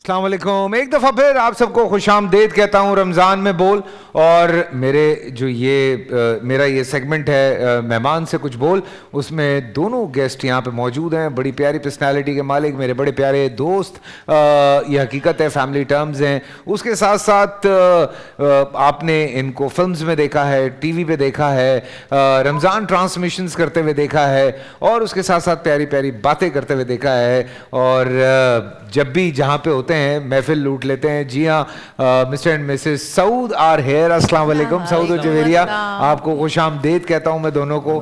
السلام علیکم. ایک دفعہ پھر آپ سب کو خوش آمدید کہتا ہوں رمضان میں بول. اور میرا یہ سیگمنٹ ہے مہمان سے کچھ بول, اس میں دونوں گیسٹ یہاں پہ موجود ہیں, بڑی پیاری پرسنالٹی کے مالک, میرے بڑے پیارے دوست. یہ حقیقت ہے, فیملی ٹرمز ہیں. اس کے ساتھ ساتھ آپ نے ان کو فلمز میں دیکھا ہے, ٹی وی پہ دیکھا ہے, رمضان ٹرانسمیشنز کرتے ہوئے دیکھا ہے, اور اس کے ساتھ ساتھ پیاری پیاری باتیں کرتے ہوئے دیکھا ہے. اور جب بھی جہاں پہ ہوتے ہیں محفل لوٹ لیتے ہیں. جی ہاں, mister and missus Saud are here. السلام علیکم سعود و جویریہ, آپ کو خوش آمدید کہتا ہوں میں دونوں کو.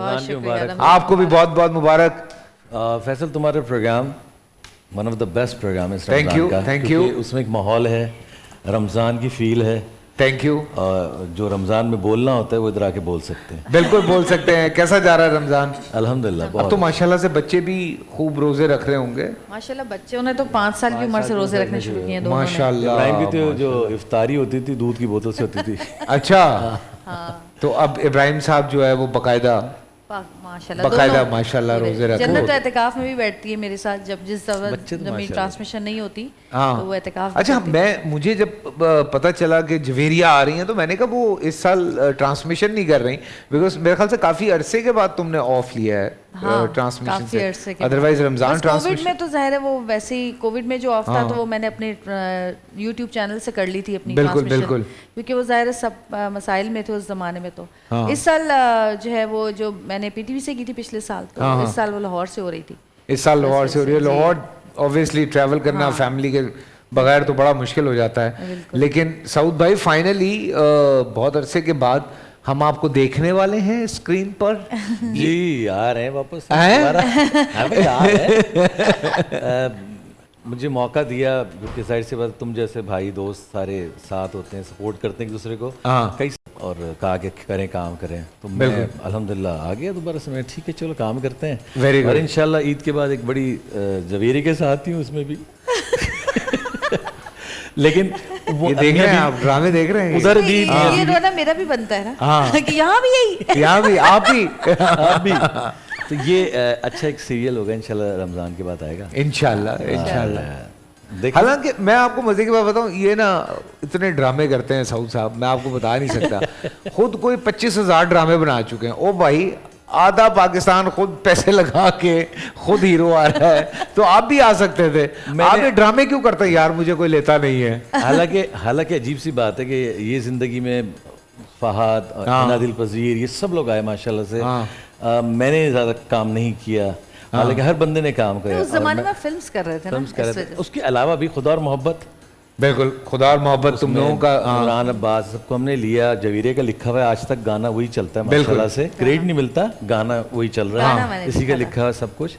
آپ کو بھی بہت بہت مبارک. فیصل, تمہارا programme one of the best programme ہے تھینک یو تھینک یو. اس میں ایک ماحول ہے, رمضان کی فیل ہے. Thank you. جو رمضان میں بولنا ہوتا ہے وہ ادھر آ کے بول سکتے ہیں. بالکل بول سکتے ہیں. کیسا جا رہا ہے رمضان؟ الحمدللہ اب تو ماشاءاللہ سے بچے بھی خوب روزے رکھ رہے ہوں گے. ماشاءاللہ بچوں نے تو 5 سال کی عمر سے روزے رکھنے شروع کیے دونوں نے. ماشاءاللہ. ابراہیم کی تو جو افطاری ہوتی تھی دودھ کی بوتل سے ہوتی تھی. اچھا, تو اب ابراہیم صاحب جو ہے وہ باقاعدہ ماشاءاللہ روزے رکھتے ہیں. جنت اعتکاف میں بھی بیٹھتی ہے میرے ساتھ, جس میری ٹرانسمیشن نہیں ہوتی تو وہ اعتکاف. اچھا, مجھے جب پتہ چلا کہ جویریہ آ رہی ہیں تو میں نے کہا وہ اس سال ٹرانسمیشن نہیں کر رہی, بیکاز میرے خیال سے کافی عرصے کے بعد تم نے آف لیا ہے ٹرانسمیشن سے. ادروائز رمضان ٹرانسمیشن کووڈ میں تو ظاہر ہے وہ ویسے ہی کووڈ میں جو آف تھا تو وہ میں نے اپنے یوٹیوب چینل سے کر لی تھی اپنی ٹرانسمیشن, کیونکہ وہ ظاہر ہے سب مسائل میں تھے اس زمانے میں. تو اس سال جو ہے وہ جو میں نے پی ٹی وی سے کی تھی پچھلے سال, تو اس سال وہ لاہور سے ہو رہی تھی. اس سال لاہور سے ہو رہی ہے. لاہور اوبویسلی ٹریول کرنا فیملی کے بغیر تو بڑا مشکل ہو جاتا ہے. لیکن سعود بھائی فائنلی بہت عرصے کے بعد ہم آپ کو دیکھنے والے ہیں اسکرین پر. جی آ رہے ہیں واپس. مجھے موقع دیا کیونکہ ظاہر سی بات تم جیسے بھائی دوست سارے ساتھ ہوتے ہیں, سپورٹ کرتے ہیں ایک دوسرے کو کئی, اور کہا کہ کریں کام کریں, تو میں الحمدللہ آ گیا دوبارہ سے. میں ٹھیک ہے چلو کام کرتے ہیں, اور انشاءاللہ عید کے بعد ایک بڑی جویری کے ساتھ ہی ہوں اس میں بھی. لیکن وہ دیکھ رہے ہیں آپ, ڈرامے دیکھ رہے ہیں ادھر بھی, یہ رونا میرا بھی بنتا ہے نا کہ یہاں بھی یہی, یہاں بھی آپ بھی. تو یہ اچھا ایک سیریل ہوگا انشاءاللہ رمضان کے بعد آئے گا انشاءاللہ. حالانکہ میں آپ کو مزے کی بات بتاؤں, یہ نا اتنے ڈرامے کرتے ہیں سعود صاحب, میں آپ کو بتا نہیں سکتا. خود کوئی 25,000 ڈرامے بنا چکے ہیں. او بھائی, آدھا پاکستان خود پیسے لگا کے خود ہیرو آ رہا ہے, تو آپ بھی آ سکتے تھے. آپ یہ ڈرامے کیوں کرتے ہیں یار, مجھے کوئی لیتا نہیں ہے. حالانکہ عجیب سی بات ہے کہ یہ زندگی میں فہد, نادل پذیر, یہ سب لوگ آئے ماشاءاللہ سے. میں نے زیادہ کام نہیں کیا, حالانکہ ہر بندے نے کام کیا. اس زمانے میں فلمز کر رہے تھے. اس کے علاوہ بھی خدا اور محبت, بالکل خدا اور محبت تم لوگوں کا, عمران عباس سب کو ہم نے لیا. جویریہ کا لکھا ہوا ہے آج تک گانا وہی چلتا ہے ماشاءاللہ سے. کریڈٹ نہیں ملتا, گانا وہی چل رہا ہے, اسی کا لکھا ہوا سب کچھ.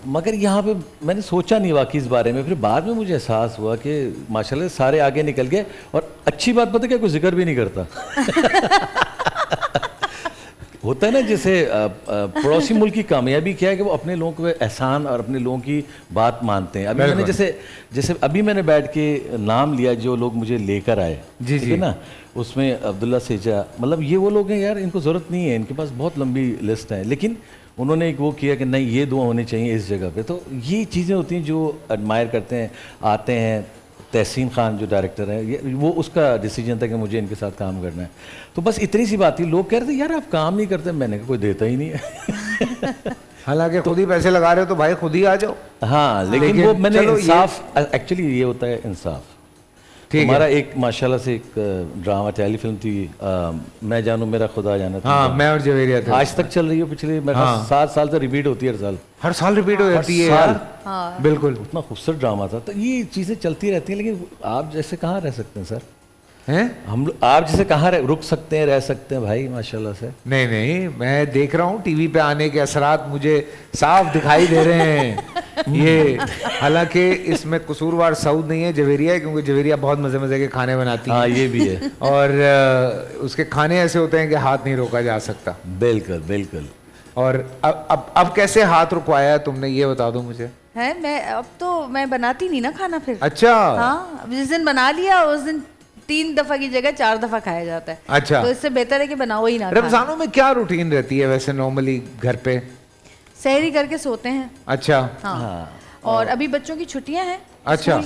مگر یہاں پہ میں نے سوچا نہیں واقعی اس بارے میں. پھر بعد میں مجھے احساس ہوا کہ ماشاءاللہ سارے آگے نکل گئے, اور اچھی بات پتہ ہے کوئی ذکر بھی نہیں کرتا. ہوتا ہے نا جیسے پڑوسی ملک کی کامیابی کیا ہے کہ وہ اپنے لوگوں کو احسان اور اپنے لوگوں کی بات مانتے ہیں. ابھی میں نے جیسے ابھی میں نے بیٹھ کے نام لیا جو لوگ مجھے لے کر آئے, ٹھیک ہے نا, اس میں عبداللہ سیجا, مطلب یہ وہ لوگ ہیں یار ان کو ضرورت نہیں ہے, ان کے پاس بہت لمبی لسٹ ہے, لیکن انہوں نے ایک وہ کیا کہ نہیں یہ دعا ہونی چاہیے اس جگہ پہ. تو یہ چیزیں ہوتی ہیں جو ایڈمائر کرتے ہیں, آتے ہیں. تحسین خان جو ڈائریکٹر ہے, وہ اس کا ڈیسیجن تھا کہ مجھے ان کے ساتھ کام کرنا ہے. تو بس اتنی سی بات تھی. لوگ کہہ رہے تھے یار آپ کام نہیں کرتے, میں نے کہا کوئی دیتا ہی نہیں ہے. حالانکہ خود ہی پیسے لگا رہے ہو تو بھائی خود ہی آ جاؤ. ہاں لیکن وہ میں نے انصاف, ایکچولی یہ ہوتا ہے انصاف. ہمارا ایک ماشاءاللہ سے ایک ڈرامہ ٹیلی فلم تھی, میں جانوں میرا خدا جانا تھا. ہاں میں اور جویریہ تھے. آج تک چل رہی ہے, پچھلے 7 سال سے ریپیٹ ہوتی ہے ہر سال ریپیٹ ہو جاتی ہے یار. بالکل اتنا خوبصورت ڈرامہ تھا. تو یہ چیزیں چلتی رہتی ہیں, لیکن آپ جیسے کہاں رہ سکتے ہیں سر, ہم آپ جیسے کہاں رک سکتے ہیں, رہ سکتے ہیں بھائی ماشاءاللہ سے. نہیں, میں دیکھ رہا ہوں ٹی وی پہ آنے کے اثرات مجھے صاف دکھائی دے رہے ہیں. یہ حالانکہ اس میں قصوروار سعود نہیں ہے, جویریہ ہے, کیونکہ جویریہ بہت مزے کے کھانے بناتی ہے. ہاں یہ بھی ہے. اور اس کے کھانے ایسے ہوتے ہیں کہ ہاتھ نہیں روکا جا سکتا. بالکل. اور اب کیسے ہاتھ رکوایا تم نے, یہ بتا دو مجھے. ہے میں اب تو میں بناتی نہیں نا کھانا پھر. اچھا. ہاں, جس دن بنا لیا اس دن 3 دفعہ کی جگہ 4 دفعہ کھایا جاتا ہے. اچھا, تو اس سے بہتر ہے کہ بناؤ ہی نہ. رمضانوں میں کیا روٹین رہتی ہے ویسے نارملی گھر پہ؟ سحری کر کے سوتے ہیں. اچھا. ہاں, اور ابھی بچوں کی چھٹیاں ہیں اچھا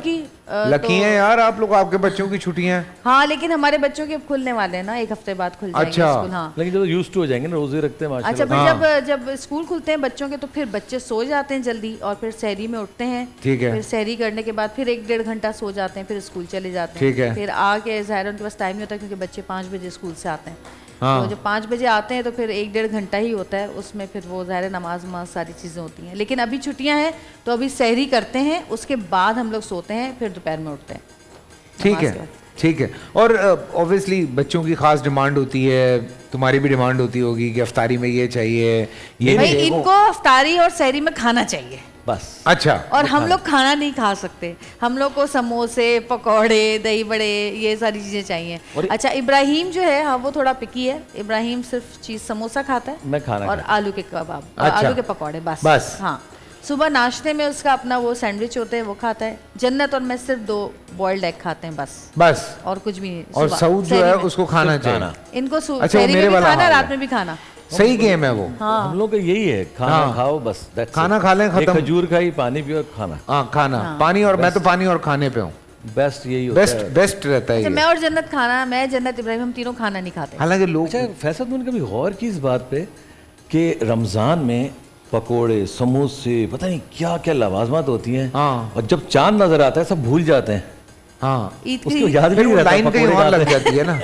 لکی ہیں یار آپ لوگ, آپ کے بچوں کی چھٹیاں ہیں. ہاں لیکن ہمارے بچوں کے اب کھلنے والے ہیں نا, ایک ہفتے بعد کھل جائیں گے اسکول. ہاں لیکن جب یوز ٹو ہو جائیں گے نا, روزے رکھتے ہیں اچھا پھر جب اسکول کھلتے ہیں بچوں کے تو پھر بچے سو جاتے ہیں جلدی, اور پھر سحری میں اٹھتے ہیں, پھر سحری کرنے کے بعد پھر 1-1.5 گھنٹہ سو جاتے ہیں, پھر اسکول چلے جاتے ہیں. پھر آ کے ظاہر ان کے پاس ٹائم نہیں ہوتا کیونکہ بچے 5 بجے اسکول سے آتے ہیں, تو جب 5 بجے آتے ہیں تو پھر 1-1.5 گھنٹہ ہی ہوتا ہے, اس میں پھر وہ ظاہر نماز ساری چیزیں ہوتی ہیں. لیکن ابھی چھٹیاں ہیں تو ابھی سحری کرتے ہیں, اس کے بعد ہم لوگ سوتے ہیں, پھر دوپہر میں اٹھتے ہیں. ٹھیک ہے. اور اوبیسلی بچوں کی خاص ڈیمانڈ ہوتی ہے, تمہاری بھی ڈیمانڈ ہوتی ہوگی کہ افطاری میں یہ چاہیے, یہ بھائی ان کو افطاری اور سحری میں کھانا چاہیے بس. اچھا, اور ہم لوگ کھانا نہیں کھا سکتے, ہم لوگ کو سموسے, پکوڑے, دہی بڑے, یہ ساری چیزیں چاہیے. اچھا ابراہیم جو ہے, ہاں وہ تھوڑا پکی ہے. ابراہیم صرف چیز سموسا کھاتا ہے, میں کھانا اور آلو کے کباب, آلو کے پکوڑے بس. ہاں صبح ناشتے میں اس کا اپنا وہ سینڈوچ ہوتے ہیں وہ کھاتا ہے. جنت اور میں صرف 2 بوائلڈ ایگ کھاتے ہیں بس, اور کچھ بھی نہیں. اور سعود جو ہے اس کو کھانا چاہیے, ان کو سحری میں بھی کھانا, رات میں بھی کھانا. صحیح گیم ہے وہ. ہم لوگ کا یہی ہے, کھانا کھاؤ بس, کھانا کھا لیں ختم. کھجور کھائی, پانی پیو, کھانا. ہاں کھانا پانی, اور میں تو پانی اور کھانے پہ ہوں. بیسٹ یہی ہوتا ہے, بیسٹ رہتا ہے. میں اور جنت کھانا, میں جنت ابراہیم ہم تینوں کھانا نہیں کھاتے. حالانکہ لوگ. اچھا فیصل میں نے کبھی غور کی اس بات پہ کہ رمضان میں پکوڑے, سموسے, پتہ نہیں کیا کیا لوازمات ہوتی ہیں, اور جب چاند نظر آتا ہے سب بھول جاتے ہیں. ہاں عید اس کو یاد بھی نہیں رہتا, لائن کہیں اور لگ جاتی ہے نا,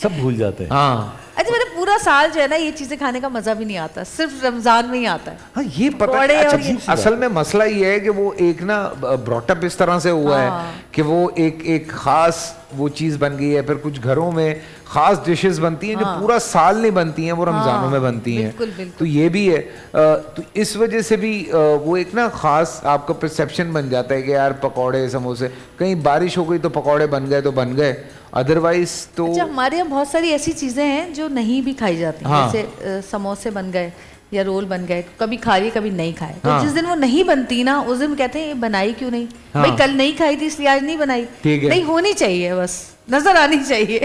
سب بھول جاتے ہیں. ہاں اچھا میرے پورا سال جو ہے نا یہ چیزیں کھانے کا مزہ بھی نہیں آتا, صرف رمضان میں ہی آتا ہے. ہاں یہ پتہ ہے, اصل میں مسئلہ یہ ہے کہ وہ ایک نا براٹ اپ اس طرح سے ہوا ہے کہ وہ ایک خاص وہ چیز بن گئی ہے. پھر کچھ گھروں میں خاص ڈشز بنتی ہیں جو پورا سال نہیں بنتی ہیں, وہ رمضانوں میں بنتی ہیں. تو یہ بھی ہے, تو اس وجہ سے بھی وہ ایک نا خاص آپ کا پرسیپشن بن جاتا ہے کہ یار پکوڑے سموسے, کہیں بارش ہو گئی تو پکوڑے بن گئے تو بن گئے, ادروائز تو. اچھا ہمارے یہاں بہت ساری ایسی چیزیں ہیں جو نہیں بھی کھائی جاتی, جیسے سموسے بن گئے یا رول بن گئے, کبھی کھا لیے کبھی نہیں کھائے. تو جس دن وہ نہیں بنتی نا اس دن کہتے ہیں یہ بنائی کیوں نہیں, بھائی کل نہیں کھائی تھی اس لیے آج نہیں بنائی. نہیں ہونی چاہیے, بس نظر آنی چاہیے.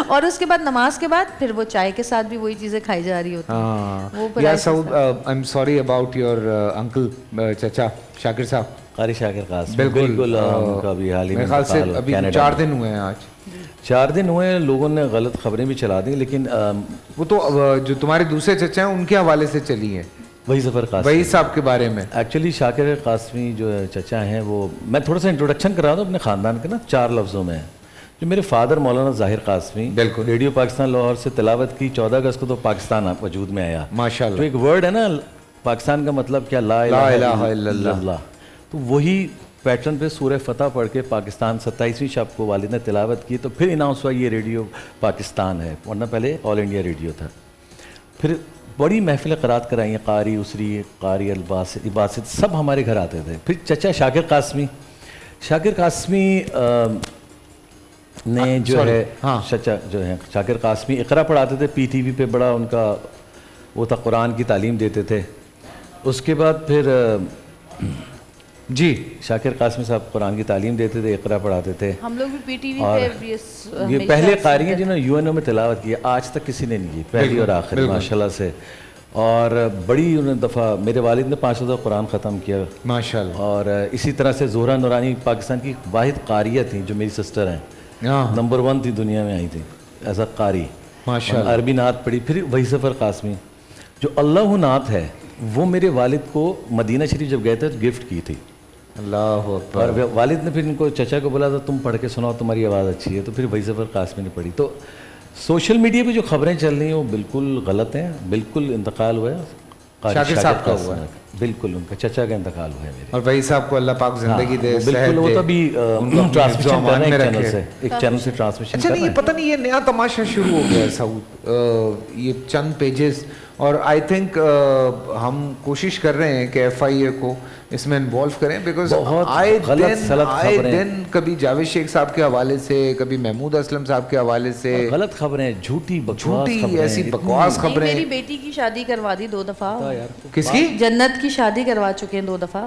اور اس کے بعد نماز کے بعد پھر وہ چائے کے ساتھ بھی وہی چیزیں کھائی جا رہی ہوتی ہیں. یا Saud, I am sorry about your uncle, چچا شاکر صاحب, قاری شاکر قاسم. بالکل میرے خیال سے ابھی 4 دن ہوئے ہیں, آج 4 دن ہوئے ہیں. لوگوں نے غلط خبریں بھی چلا دی, لیکن وہ تو جو تمہارے دوسرے چچا ہیں ان کے حوالے سے چلی ہیں, وہی ظفر قاسمی, وہی صاحب کے بارے میں. ایکچولی شاکر قاسمی جو چچا ہیں, وہ میں تھوڑا سا انٹروڈکشن کرا دوں اپنے خاندان کے نا 4 لفظوں میں. جو میرے فادر مولانا ظاہر قاسمی, بالکل ریڈیو پاکستان لاہور سے تلاوت کی 14 اگست کو, تو پاکستان وجود میں آیا ماشاء اللہ. تو ایک ورڈ ہے نا پاکستان کا مطلب کیا, لا الہ الا اللہ. تو وہی پیٹرن پہ سورہ فتح پڑھ کے پاکستان 27ویں شب کو والد نے تلاوت کی, تو پھر اناؤنس ہوا یہ ریڈیو پاکستان ہے, ورنہ پہلے آل انڈیا ریڈیو تھا. پھر بڑی محفلیں قرات کرائیں, قاری اسری, قاری الباسط, سب ہمارے گھر آتے تھے. پھر چچا شاکر قاسمی نے جو ہے, چچا جو ہے شاکر قاسمی اقرا پڑھاتے تھے پی ٹی وی پہ, بڑا ان کا وہ تھا, قرآن کی تعلیم دیتے تھے. اس کے بعد پھر جی شاکر قاسمی صاحب قرآن کی تعلیم دیتے تھے, اقرا پڑھاتے تھے. ہم لوگ بھی پی ٹی وی پہ یہ پہلے قاری ہیں جنہوں نے یو این او میں تلاوت کی, آج تک کسی نے نہیں کی, پہلی اور آخری ماشاء اللہ سے. اور بڑی انہوں نے دفعہ میرے والد نے 500 قرآن ختم کیا ماشاء اللہ. اور اسی طرح سے زہرہ نورانی پاکستان کی واحد قاریہ تھیں, جو میری سسٹر ہیں, نمبر 1 تھی دنیا میں, آئی تھی ایز اے قاری ماشاء اللہ. عربی نعت پڑھی. پھر وہی ظفر قاسمی جو اللہ نعت ہے, وہ میرے والد کو مدینہ شریف جب گئے تھے تو گفٹ کی تھی. اللہ اکبر. اور والد نے پھر ان کو چچا کو بولا تھا تم پڑھ کے سناؤ, تمہاری آواز اچھی ہے, تو پھر وہی ظفر قاسمی نے پڑھی. تو سوشل میڈیا پہ جو خبریں چل رہی ہیں وہ بالکل غلط ہیں. بالکل انتقال ہوا ہے شاکر صاحب کا ہوا ہے, بالکل ان کا چچا کا انتقال ہوا ہے میرے, اور وہی صاحب کو اللہ پاک زندگی دے, بالکل. وہ تو بھی ان کا ٹرانسمیشن کر رہے ہیں ایک چینل سے ٹرانسمیشن. اچھا نہیں, یہ پتہ نہیں یہ نیا تماشا شروع ہو گیا ہے سعود, یہ چند پیجز, اور آئی تھنک ہم کوشش کر رہے ہیں کہ ایف آئی اے کو اس میں انوالو کریں, بیکاز آئے دن کبھی جاوید شیخ صاحب کے حوالے سے, کبھی محمود اسلم صاحب کے حوالے سے غلط خبریں, جھوٹی ایسی بکواس خبریں. میری بیٹی کی شادی کروا دی 2 دفعہ. کس کی؟ جنت کی شادی کروا چکے ہیں 2 دفعہ.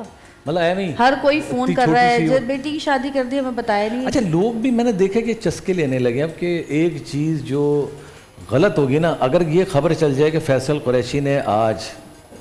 مطلب ہر کوئی فون کر رہا ہے بیٹی کی شادی کر دی, ہمیں بتایا نہیں. اچھا لوگ بھی میں نے دیکھا کہ چسکے لینے لگے اب, کہ ایک چیز جو غلط ہوگی نا, اگر یہ خبر چل جائے کہ فیصل قریشی نے آج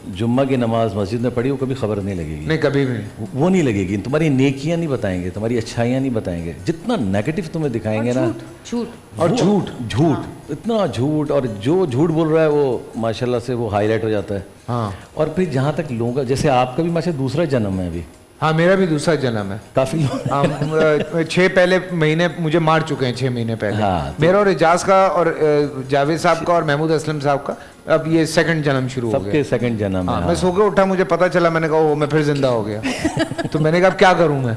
जुम्मा की नमाज मस्जिद में पढ़ी वो कभी खबर नहीं लगेगी, नहीं कभी भी नहीं। वो नहीं लगेगी। तुम्हारी नेकियां नहीं बताएंगे, तुम्हारी अच्छाइयां नहीं बताएंगे, जितना नेगेटिव तुम्हें दिखाएंगे ना, झूठ और झूठ इतना झूठ, और जो झूठ बोल रहा है वो माशाल्लाह से वो हाईलाइट हो जाता है। हाँ और फिर जहाँ तक लोगों का, जैसे आपका भी माशाल्लाह दूसरा जन्म है अभी, हाँ मेरा भी दूसरा जन्म है। काफ़ी लोग 6 पहले महीने मुझे मार चुके हैं, 6 महीने पहले। हाँ, मेरा और एजाज का और जावेद साहब का और महमूद असलम साहब का अब ये सेकंड जन्म शुरू हो गया। सबके सेकंड जन्म है। मैं सो के उठा, मुझे पता चला, मैंने कहा ओ मैं फिर जिंदा हो गया। तो मैंने कहा अब क्या करूं मैं,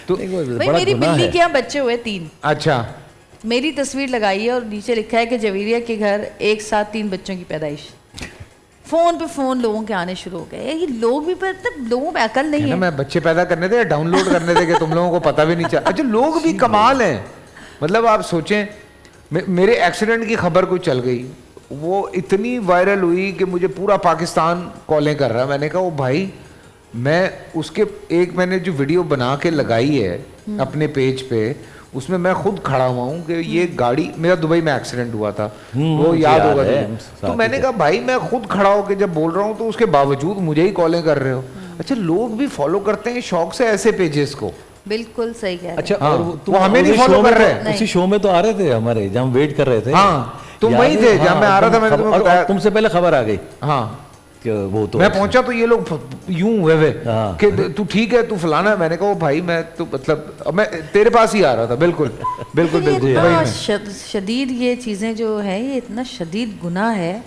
तो भाई मेरी बिल्ली के यहाँ बच्चे हुए 3। अच्छा मेरी तस्वीर लगाई है और नीचे लिखा है कि जवेरिया के घर एक साथ 3 बच्चों की पैदाइश। फोन पे फोन लोगों के आने शुरू हो गए। ये लोग भी मतलब लोगों में अकल नहीं है। मैं बच्चे पैदा करने थे या डाउनलोड करने थे कि तुम लोगों को पता भी नहीं चला। अच्छा लोग भी कमाल हैं, मतलब आप सोचें मेरे एक्सीडेंट की खबर कोई चल गई, वो इतनी वायरल हुई कि मुझे पूरा पाकिस्तान कॉलें कर रहा। मैंने कहा ओ भाई, मैं उसके एक मैंने जो वीडियो बना के लगाई है अपने पेज पे, उसमें मैं खुद खड़ा हुआ हूँ कि ये गाड़ी, मेरा दुबई में एक्सीडेंट हुआ था, वो याद होगा तो मैंने कहा भाई मैं खुद खड़ा होकर जब बोल रहा हूँ तो उसके बावजूद मुझे ही कॉलें कर रहे हो। अच्छा लोग भी फॉलो करते हैं शौक से ऐसे पेजेस को। बिल्कुल सही कह रहे हैं। अच्छा हाँ, वो हमें नहीं फॉलो कर रहे हैं। उसी शो में तो आ रहे थे हमारे, जहाँ हम वेट कर रहे थे। हाँ तुम वही थे जहाँ मैं आ रहा था, मैंने तुम्हें बताया। तुमसे पहले खबर आ गई। हाँ वो तो मैं पहुंचा तो ये लोग यूं हुए वे हाँ। कि तू ठीक है, तू फलाना है। मैंने कहा ओ भाई मैं तो मतलब मैं तेरे पास ही आ रहा था। बिल्कुल बिल्कुल बिल्कुल इतना शदीद ये चीजें जो है, ये इतना शदीद गुनाह है।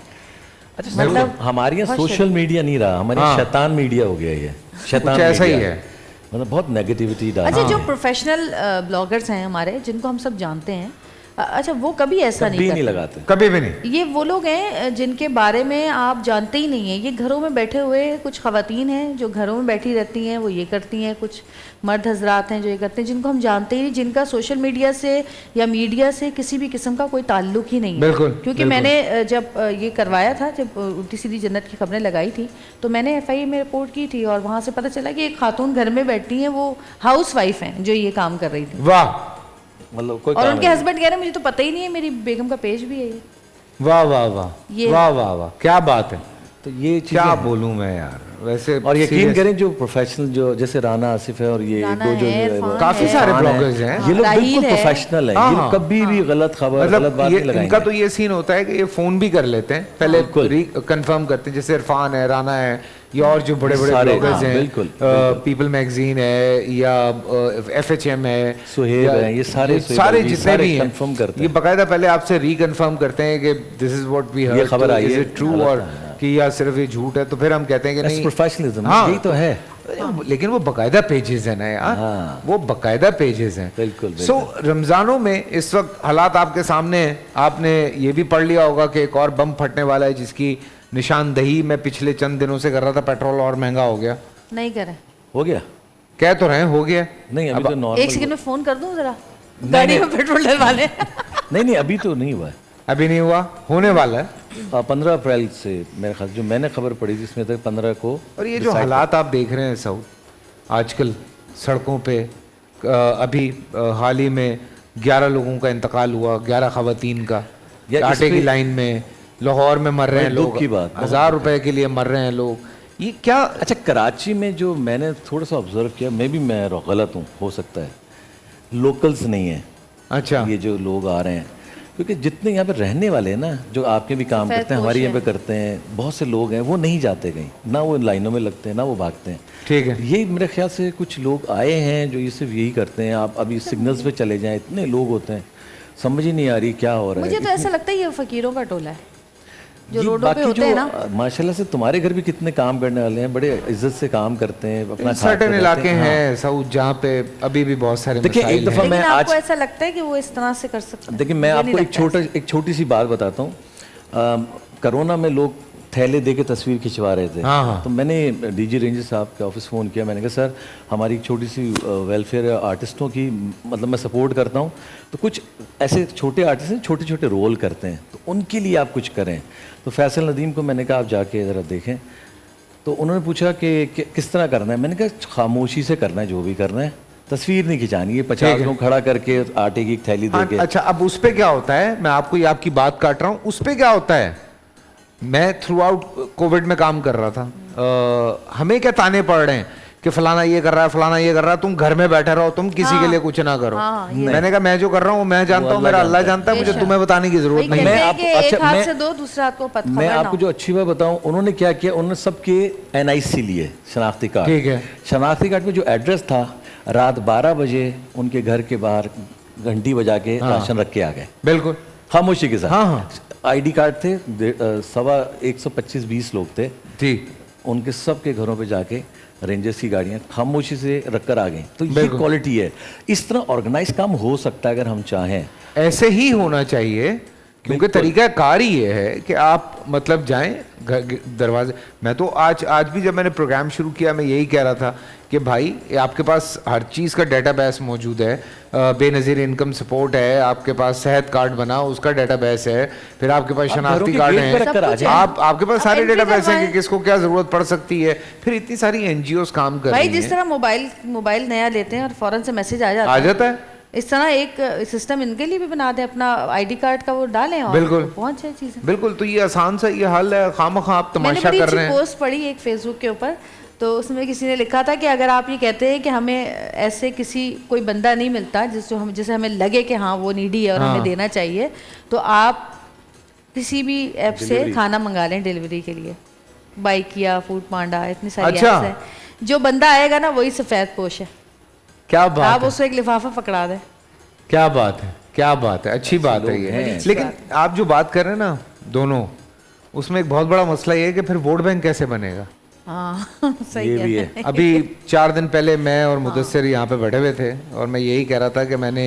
अच्छा मतलब हमारे यहाँ सोशल मीडिया नहीं रहा, हमारे शैतान मीडिया हो गया ये। शैतान ऐसा ही है, मतलब बहुत नेगेटिविटी डाल। अच्छा जो प्रोफेशनल ब्लॉगर्स हैं हमारे, जिनको हम सब जानते हैं, अच्छा वो कभी ऐसा नहीं लगाते, कभी भी नहीं। ये वो लोग हैं जिनके बारे में आप जानते ही नहीं हैं। ये घरों में बैठे हुए कुछ खवातीन हैं जो घरों में बैठी रहती हैं, वो ये करती हैं। कुछ मर्द हजरात हैं जो ये करते हैं, जिनको हम जानते ही नहीं, जिनका सोशल मीडिया से या मीडिया से किसी भी किस्म का कोई ताल्लुक ही नहीं है। बिल्कुल, क्योंकि मैंने जब ये करवाया था, जब उल्टी सीधी जन्नत की खबरें लगाई थी, तो मैंने FIA में रिपोर्ट की थी और वहाँ से पता चला कि एक खातून घर में बैठी हैं, वो हाउस वाइफ हैं जो ये काम कर रही थी। वाह, मतलब कोई और उनके हस्बैंड कह रहे मुझे तो पता ही नहीं है, मेरी बेगम का पेज भी है ये। वाह वाह वाह वाह वाह वाह, क्या बात है। तो ये क्या बोलूं मैं यार वैसे। और यकीन करें जो प्रोफेशनल जो जैसे राना आसिफ है और ये दो जो काफी सारे ब्लॉगर्स हैं, ये लोग बिल्कुल प्रोफेशनल हैं। ये कभी भी गलत खबर गलत बात नहीं लगाएंगे। इनका तो ये सीन होता है कि ये फोन भी कर लेते हैं, पहले कंफर्म करते हैं, जैसे इरफान है, राना है, या और जो बड़े बड़े ब्लॉगर्स हैं, पीपल मैगजीन है या FHM है, सुहेब है, ये सारे जितने भी हैं कंफर्म करते हैं। ये बकायदा पहले आपसे रिकन्फर्म करते हैं कि this is what we heard, खबर आई है, ट्रू और कि या सिर्फ ये झूठ है। तो फिर हम कहते हैं कि नहीं, प्रोफेशनलिज्म यही तो है। लेकिन वो बकायदा पेजेस हैं ना यार, वो बकायदा पेजेस हैं। बिल्कुल। सो रमजानों में इस वक्त हालात आपके सामने हैं, आपने ये भी पढ़ लिया होगा कि एक और बम फटने वाला है जिसकी निशानदही मैं पिछले चंद दिनों से कर रहा था। पेट्रोल और महंगा हो गया। नहीं करे, हो गया, कह तो रहे हो गया। नहीं अभी तो नॉर्मल। एक सेकंड में फोन कर दूं जरा, गाड़ी में पेट्रोल डलवा ले। नहीं अभी तो नहीं हुआ है, अभी नहीं हुआ, होने वाला है। 15 अप्रैल से मेरे ख्याल, जो मैंने खबर पढ़ी जिसमें तक 15 को। और ये जो हालात आप देख रहे हैं साउथ आजकल सड़कों पे, अभी हाल ही में 11 लोगों का इंतकाल हुआ, 11 खवातीन का, आटे की लाइन में लाहौर में मर रहे हैं लोग, 1000 रुपए के लिए मर रहे हैं लोग। ये क्या। अच्छा कराची में जो मैंने थोड़ा सा ऑब्जर्व किया, मैं भी मैं गलत हूँ हो सकता है, लोकल्स नहीं है। अच्छा ये जो लोग आ रहे हैं, क्योंकि जितने यहाँ पे रहने वाले हैं ना, जो आपके भी काम करते हैं, हमारे यहाँ पे करते हैं, बहुत से लोग हैं वो नहीं जाते कहीं, ना वो लाइनों में लगते हैं ना वो भागते हैं। ठीक है, ये मेरे ख्याल से कुछ लोग आए हैं जो ये सिर्फ यही करते हैं। आप अभी सिग्नल्स पे चले जाएं, इतने लोग होते हैं, समझ ही नहीं आ रही क्या हो रहा है। मुझे तो ऐसा लगता है ये फकीरों का टोला है जो रोडों पे होते हैं ना। माशाल्लाह से तुम्हारे घर भी कितने काम करने वाले हैं, बड़े इज्जत से काम करते हैं अपना। सर्टेन इलाके हैं साउथ जहाँ पे अभी भी बहुत सारे देखिए, एक दफा मैं आज, आपको ऐसा लगता है कि वो इस तरह से कर सकते हैं? देखिए मैं आपको एक छोटी सी बात बताता हूँ। कोरोना में लोग थैले दे के तस्वीर खिंचवा रहे थे। तो मैंने DG रेंजर साहब के ऑफिस फ़ोन किया, मैंने कहा सर हमारी एक छोटी सी वेलफेयर आर्टिस्टों की, मतलब मैं सपोर्ट करता हूँ, तो कुछ ऐसे छोटे आर्टिस्ट हैं छोटे छोटे रोल करते हैं, तो उनके लिए आप कुछ करें। तो फैसल नदीम को मैंने कहा आप जाके ज़रा देखें। तो उन्होंने पूछा कि किस तरह करना है। मैंने कहा खामोशी से करना है, जो भी करना है, तस्वीर नहीं खिंचानी है 50 लोग खड़ा करके आटे की थैली दे के। अच्छा अब उस पर क्या होता है, मैं आपको ये आपकी बात काट रहा हूँ, उस पर क्या होता है मैं थ्रू आउट कोविड में काम कर रहा था, हमें क्या ताने पड़ रहे हैं कि फलाना ये कर रहा है, फलाना ये कर रहा है, तुम घर में बैठे रहो, तुम किसी के लिए कुछ ना करो। मैंने कहा मैं जो कर रहा हूँ मैं जानता हूँ, मेरा अल्लाह जानता है, मुझे तुम्हें बताने की जरूरत नहीं है। मैं आपको जो अच्छी बात बताऊं, उन्होंने क्या किया, उन्होंने सबके NIC लिए, शनाख्ती कार्ड। ठीक है। शनाख्ती कार्ड में जो एड्रेस था, रात 12 बजे उनके घर के बाहर घंटी बजा के राशन रख के आ गए, बिल्कुल खामोशी के साथ। हाँ। ID कार्ड थे 125-120 लोग थे जी, उनके सबके घरों पे जाके रेंजर्स की गाड़ियां खामोशी से रखकर आ गई। तो ये क्वालिटी है। इस तरह ऑर्गेनाइज काम हो सकता है अगर हम चाहें, ऐसे ही होना चाहिए, क्योंकि तरीका कार ही ये है कि आप मतलब जाएं दरवाजे। मैं तो आज भी जब मैंने प्रोग्राम शुरू किया मैं यही कह रहा था कि भाई आपके पास हर चीज़ का डेटाबेस मौजूद है, बेनज़ीर इनकम सपोर्ट है, आपके पास सेहत कार्ड बना उसका डेटाबेस है, फिर आपके पास शनाख्ती कार्ड है, आपके पास सारे डेटाबेस हैं कि किसको क्या ज़रूरत पड़ सकती है। फिर इतनी सारी NGOs काम कर रही हैं। भाई जिस तरह मोबाइल नया लेते हैं और फौरन से मैसेज आ जाता है, इस तरह एक सिस्टम इनके लिए भी बना दे, अपना ID कार्ड का वो डालें और बिल्कुल पहुंच जाए चीजें। बिल्कुल, तो ये आसान सा ये हल है, खामखा आप तमाशा कर रहे हैं। पोस्ट पढ़ी एक फेसबुक के ऊपर, तो उसमें किसी ने लिखा था कि अगर आप ये कहते हैं कि हमें ऐसे कोई बंदा नहीं मिलता जिसे हमें लगे कि हाँ वो नीडी है और हमें देना चाहिए, तो आप किसी भी ऐप से खाना मंगा लें डिलीवरी के लिए, बाइक या फूड पांडा, इतनी सारी ऐप्स हैं। जो बंदा आएगा ना वही सफेद पोश है, क्या बात आप उसको एक लिफाफा पकड़ा दें। क्या बात है, क्या बात है, अच्छी बात है ये। लेकिन आप जो बात कर रहे हैं ना दोनों, उसमें एक बहुत बड़ा मसला ये है कि फिर वोट बैंक कैसे बनेगा। सही है। अभी 4 दिन पहले मैं और मुदस्सिर यहाँ पे बैठे हुए थे और मैं यही कह रहा था कि मैंने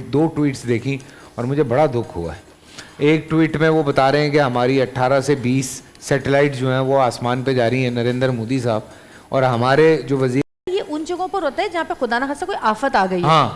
दो ट्वीट्स देखी और मुझे बड़ा दुख हुआ है। एक ट्वीट में वो बता रहे हैं कि हमारी 18 से 20 सैटेलाइट जो हैं वो आसमान पे जा रही हैं, नरेंद्र मोदी साहब, और हमारे जो वजीर, ये उन जगहों पर होता है जहाँ पे खुदा न खास्ता कोई आफत आ गई हो,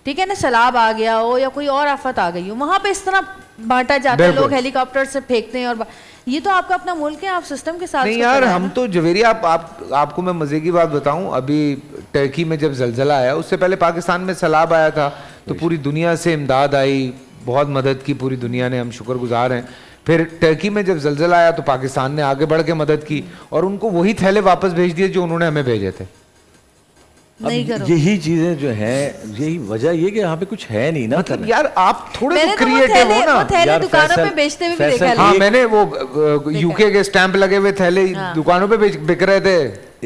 ठीक है ना, सैलाब आ गया हो या कोई और आफत आ गई हो, वहाँ पे इस तरह बांटा जाता है, लोग हेलीकॉप्टर से फेंकते हैं। और ये तो आपका अपना मुल्क है, आप सिस्टम के साथ नहीं यार, हम तो जवेरी आपको मैं मजे की बात बताऊं, अभी टर्की में जब जलजला आया उससे पहले पाकिस्तान में सैलाब आया था, तो पूरी दुनिया से इमदाद आई, बहुत मदद की पूरी दुनिया ने, हम शुक्रगुजार हैं। फिर टर्की में जब जलजला आया तो पाकिस्तान ने आगे बढ़ के मदद की और उनको वही थैले वापस भेज दिए जो उन्होंने हमें भेजे थे। यही चीजें जो हैं, यही वजह ये कि यहाँ पे कुछ है नहीं ना। मतलब यार आप थोड़े तो क्रिएटिव हो ना यार। दुकानों पे बेचते हुए भी देखा है। हाँ, मैंने वो UK के स्टैंप लगे हुए थैले दुकानों पे बिक रहे थे।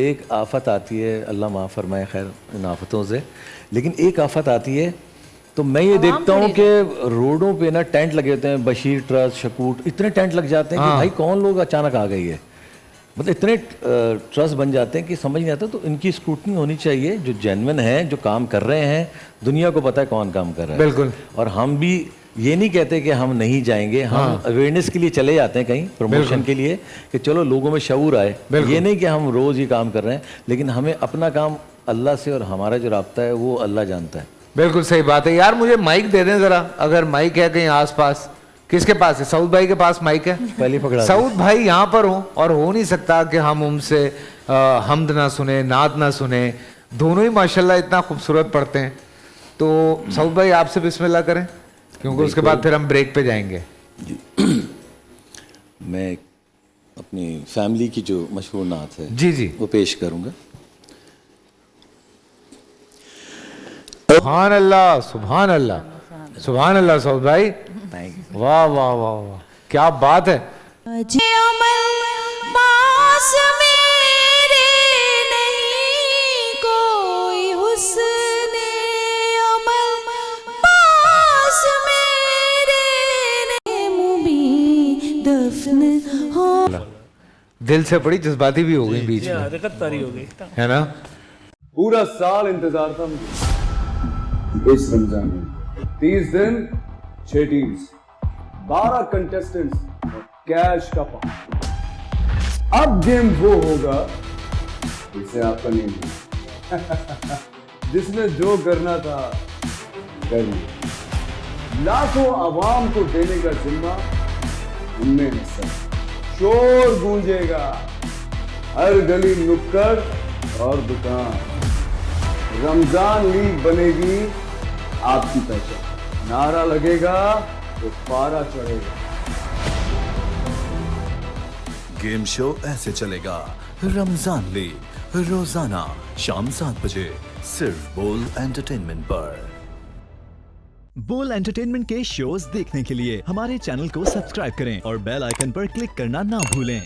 एक आफत आती है, अल्लाह माफ़ फरमाए खैर इन आफतों से, लेकिन एक आफत आती है तो मैं ये देखता हूँ कि रोडों पे ना टेंट लगे होते हैं, बशीर ट्रस्ट, शकूट, इतने टेंट लग जाते हैं कि भाई कौन लोग अचानक आ गई है, मतलब इतने ट्रस्ट बन जाते हैं कि समझ नहीं आता। तो इनकी स्क्रूटनी होनी चाहिए, जो जेन्युइन है, जो काम कर रहे हैं, दुनिया को पता है कौन काम कर रहा है। बिल्कुल। और हम भी ये नहीं कहते कि हम नहीं जाएंगे, हम अवेयरनेस के लिए चले जाते हैं कहीं प्रमोशन के लिए कि चलो लोगों में शऊर आए। ये नहीं कि हम रोज़ ही काम कर रहे हैं, लेकिन हमें अपना काम अल्लाह से और हमारा जो राब्ता है वो अल्लाह जानता है। बिल्कुल सही बात है यार। मुझे माइक दे दें ज़रा, अगर माइक है कहीं आसपास। किसके पास है? सऊद भाई के पास माइक है, पहले पकड़ा। सऊद भाई यहाँ पर हो, और हो नहीं सकता कि हम उनसे हमद ना सुने, नात ना सुने। दोनों ही माशाल्लाह इतना खूबसूरत पढ़ते हैं। तो सऊद भाई आपसे बिस्मिल्लाह करें, क्योंकि उसके बाद फिर हम ब्रेक पे जाएंगे। मैं अपनी फैमिली की जो मशहूर नात है जी जी वो पेश करूँगा। सुभान अल्लाह, सुभान अल्लाह, सुभान अल्लाह। सऊद भाई वाह वाह वाह वाह, क्या बात है। पास मेरे नहीं कोई हुस्न अमल, पास मेरे नहीं मुबी दफन हो। दिल से बड़ी जज्बाती भी हो गई बीच में, हो गई है ना। पूरा साल इंतजार था इस रमजान में, 30 दिन 6 टीम्स, 12 कंटेस्टेंट्स और कैश का पाउंड। अब गेम वो होगा जिसे आपका नहीं जिसने जो करना था कर लिया। लाखों आवाम को देने का जिम्मा उनमें है सर। शोर गूंजेगा हर गली नुक्कड़ और दुकान। रमजान लीग बनेगी आपकी पहचान। नारा लगेगा तो पारा चढ़ेगा। गेम शो ऐसे चलेगा रमजान लीग रोजाना शाम 7 बजे सिर्फ बोल एंटरटेनमेंट पर। बोल एंटरटेनमेंट के शोज देखने के लिए हमारे चैनल को सब्सक्राइब करें और बेल आइकन पर क्लिक करना ना भूलें।